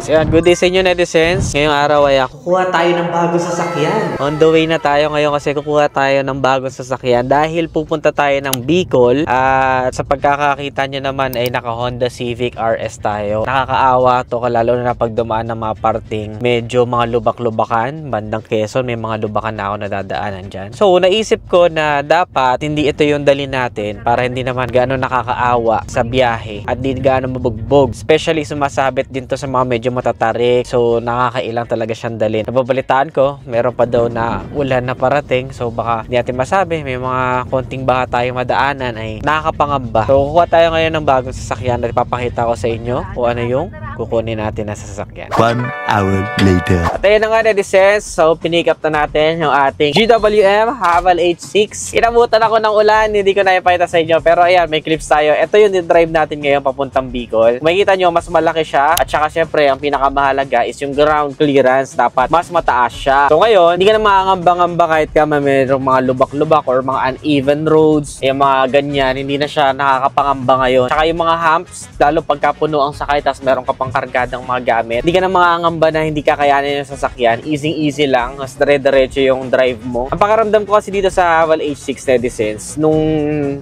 So yan, good day sa inyo netizens. Ngayong araw ay kukuha tayo ng bagong sasakyan. On the way na tayo ngayon kasi kukuha tayo ng bagong sasakyan dahil pupunta tayo ng Bicol. At sa pagkakakita nyo naman ay naka Honda Civic RS tayo. Nakakaawa to lalo na pag dumaan ng mga parting medyo mga lubak-lubakan. Bandang Quezon may mga lubakan na ako nadadaanan dyan. So naisip ko na dapat hindi ito yung dali natin para hindi naman gaano nakakaawa sa biyahe at di gaano mabugbog. Especially sumasabit din to sa mga medyo matatarik. So nakakailang talaga siyang dalhin. Nababalitaan ko, meron pa daw na ulan na parating. So baka hindi natin masabi, may mga konting baha tayong madaanan ay nakakapangamba. So kukuha tayo ngayon ng bagong sasakyan at ipapakita ko sa inyo kung ano yung kukunin natin na sasakyan. 1 hour later. At ayun na nga netizens, so pinick up na natin yung ating GWM Haval H6. Inabutan ako ng ulan, hindi ko na ipakita sa inyo. Pero ayan, may clips tayo. Ito yung drive natin ngayon papuntang Bicol. Makikita nyo, mas malaki siya. At saka syempre, ang pinakamahalaga is yung ground clearance. Dapat mas mataas siya. So ngayon, hindi ka na makangamba-ngamba kahit ka mayroong mga lubak-lubak or mga uneven roads. Yung mga ganyan, hindi na siya nakakapangamba ngayon. Saka yung mga humps, lalo pagka puno ang sakay, tapos meron ka pang kargadang mga gamit. Hindi ka na makangamba na hindi kakayanin yung sasakyan. Easy-easy lang. Mas dire-diretso yung drive mo. Ang pakaramdam ko kasi dito sa Haval H6 netizens, nung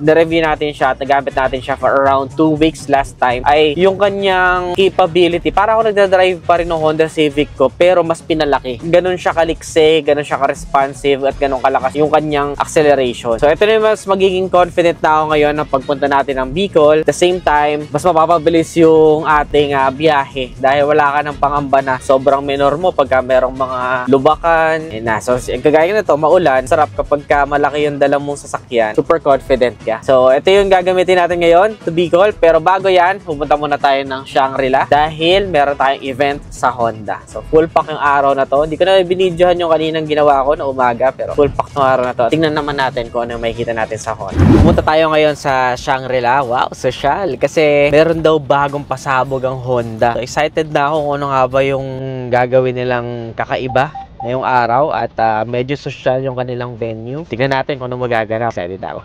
na-review natin siya at nagamit natin siya for around 2 weeks last time, ay yung kanyang capability. Para ako nagdadrive pa rin ng Honda Civic ko, pero mas pinalaki. Ganon siya kaliksi, ganon siya ka-responsive, at ganon kalakas yung kanyang acceleration. So ito na mas magiging confident na ako ngayon na pagpunta natin ng Bicol. At the same time, mas mapapabilis yung ating biyahe dahil wala ka ng pangamba na sobrang minor mo pagka merong mga lubakan. So kagaya na to, maulan, sarap kapag malaki yung dala mong sasakyan, super confident ka. So ito yung gagamitin natin ngayon to Bicol, pero bago yan, pupunta muna tayo ng Shangri-La dahil meron tayong event sa Honda. So full pack yung araw na to. Hindi ko na binidyohan yung kaninang ginawa ko na umaga, pero full pack yung araw na to. Tingnan naman natin kung ano yung makikita natin sa Honda. Pumunta tayo ngayon sa Shangri-La. Wow, social. Kasi meron daw bagong pasabog ang Honda. So excited na ako kung ano nga ba yung gagawin nilang kakaiba ngayong araw at medyo social yung kanilang venue. Tignan natin kung ano magaganap. Excited ako.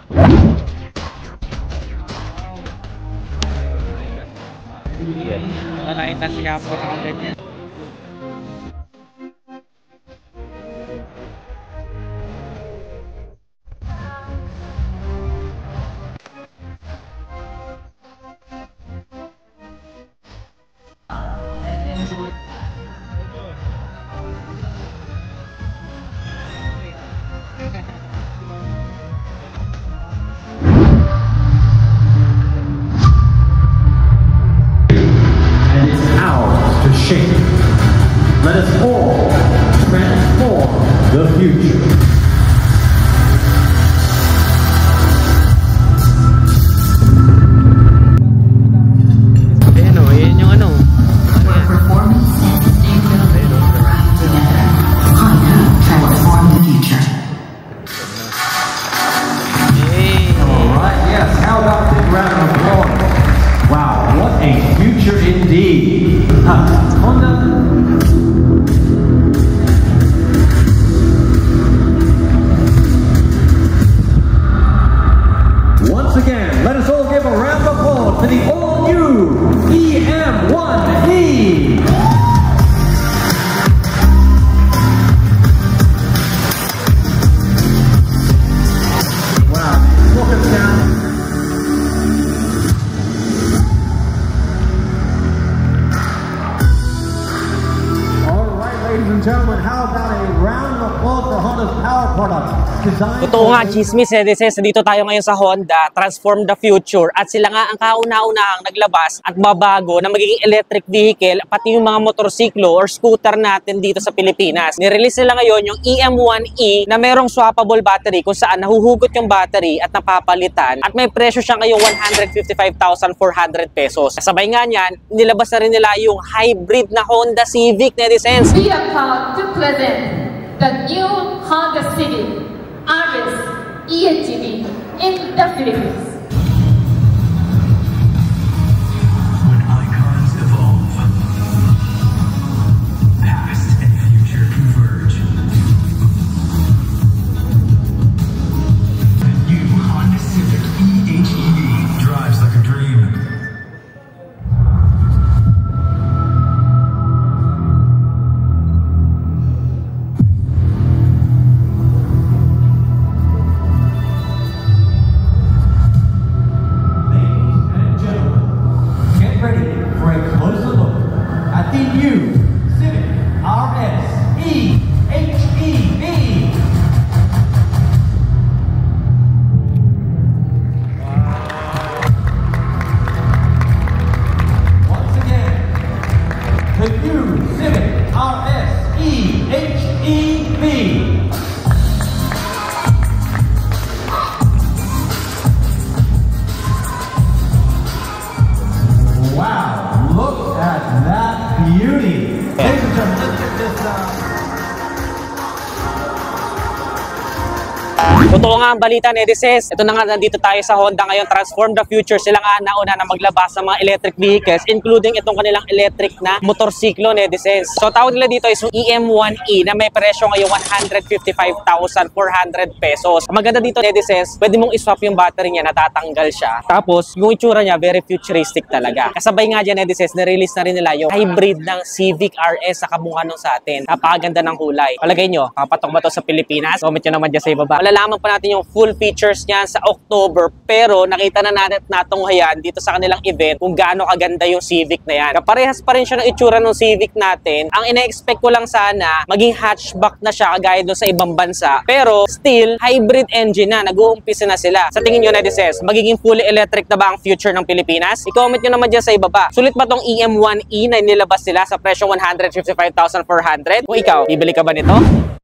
Nakita siya po ng ganyan. Let us all transform the future. Ayan o, ayan yung ano. Performance and sustainability together. Honda transform the future. Alright, yes, how about a big round of applause? Wow, what a future indeed. Honda. Once again, let us all give a round of applause to the all-new EM1E. Wow, look at that. All right, ladies and gentlemen, how about a round of applause for Honda's power products? Totoo nga, chismis netizens, dito tayo ngayon sa Honda, Transform the Future, at sila nga ang kauna-unahang naglabas at babago na magiging electric vehicle, pati yung mga motorsiklo or scooter natin dito sa Pilipinas. Nirelease nila ngayon yung EM1E na merong swappable battery kung saan nahuhugot yung battery at napapalitan, at may presyo siya ngayong 155,400 pesos. Sabay nga niyan, nilabas na rin nila yung hybrid na Honda Civic netizens. We are proud to present the new Honda Civic RS EHEV in the Philippines. When icons evolve, past and future converge. The new Honda Civic EHEV drives like a dream. new Civic RS EHEV. Once again, the new Civic RS EHEV. Wow, look at that beauty. Ladies and gentlemen, let's get this Totoo nga ang balita, Nedises. Ito na nga, nandito tayo sa Honda ngayon. Transform the future. Sila nga nauna na maglabas ng mga electric vehicles, including itong kanilang electric na motorsiklo, Nedises. So, tawag nila dito is EM1E na may presyo ngayon 155,400 pesos. Ang maganda dito, Nedises, pwede mong iswap yung battery niya, natatanggal siya. Tapos, yung itsura niya, very futuristic talaga. Kasabay nga dyan, Nedises, nirelease na rin nila yung hybrid ng Civic RS sa kamukha nung sa atin. Napakaganda ng kulay. Palagay nyo, kapatok ba to sa Pilipinas? Comment nyo naman dyan sa ibaba. Malalaman pa natin yung full features niyan sa October, pero nakita na natin natong hayan dito sa kanilang event kung gaano kaganda yung Civic na yan. Kaparehas pa rin siya ng itsura ng Civic natin. Ang ina-expect ko lang sana, maging hatchback na siya kagaya doon sa ibang bansa. Pero still, hybrid engine na. Nag-uumpisa na sila. Sa tingin nyo, Nedises, magiging fully electric na ba ang future ng Pilipinas? I-comment nyo naman dyan sa ibaba. Sulit ba tong EM1E na nilabas nila sa presyo 155,400? Kung ikaw, bibili ka ba nito?